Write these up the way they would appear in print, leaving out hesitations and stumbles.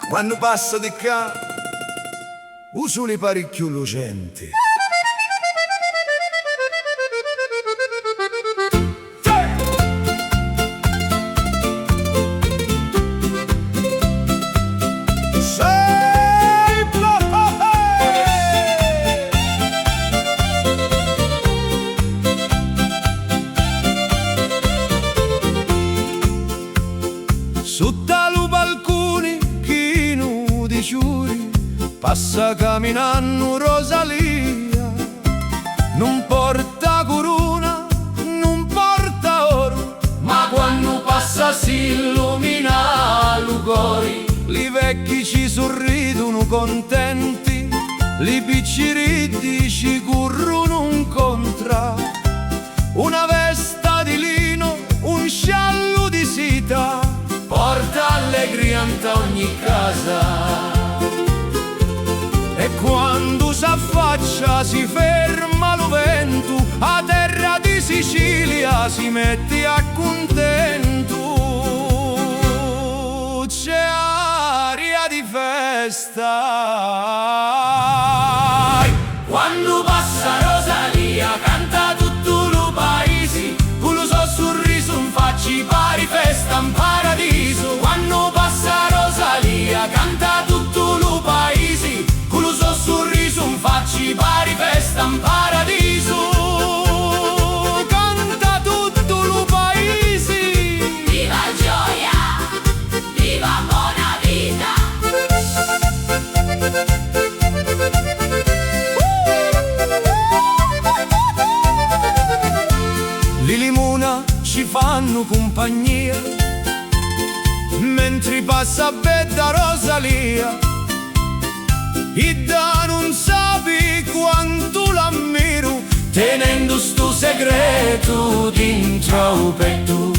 Quando passa di qua, usuli parecchio lucenti. Sotto lo balcone chi nudi giuri passa camminando Rosalia, non porta corona, non porta oro, ma quando passa si illumina l'ugori. Li vecchi ci sorridono contenti, li picciritti ci corrono incontra. Una vesta di lino, un sciallo di seta porta allegria in ogni casa. E quando s'affaccia si ferma lo vento, a terra di Sicilia si mette a contento. C'è aria di festa quando passa Rosalia, canta tutto lo paese, con lo suo sorriso in faccia pari festa in paradiso. Quando passa Rosalia, canta tutto lo paese, con lo suo sorriso in faccia pari festa in paradiso. Canta tutto lo paese. Viva gioia, viva buona vita. Li limona ci fanno compagnia mentre passa bella Rosalia. E da non sapi quanto l'ammiro, tenendo sto segreto dentro il petto.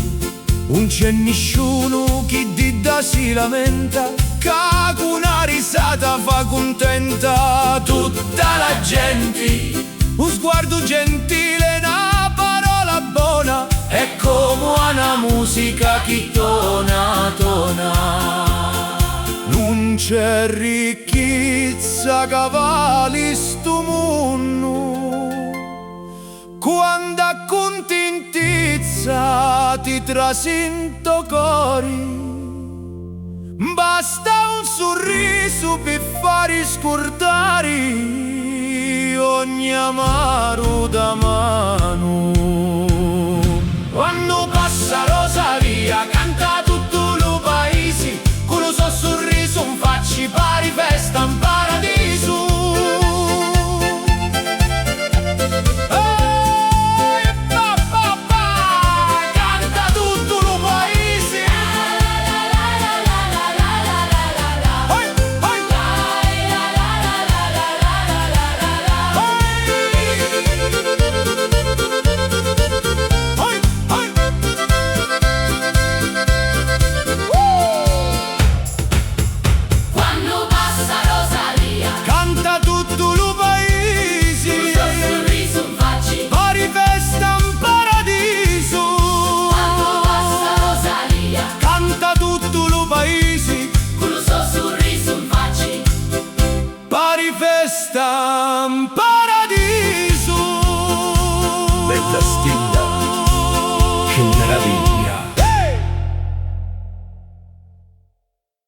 Non c'è nessuno che di da si lamenta, che con una risata fa contenta tutta la gente. Un sguardo gentile, una parola buona, è come una musica che tona, tona. Non c'è ricchezza che vali sto mondo, quando a contentezza ti trasinto cori. Basta un sorriso per fare scordare ogni amaro da mano.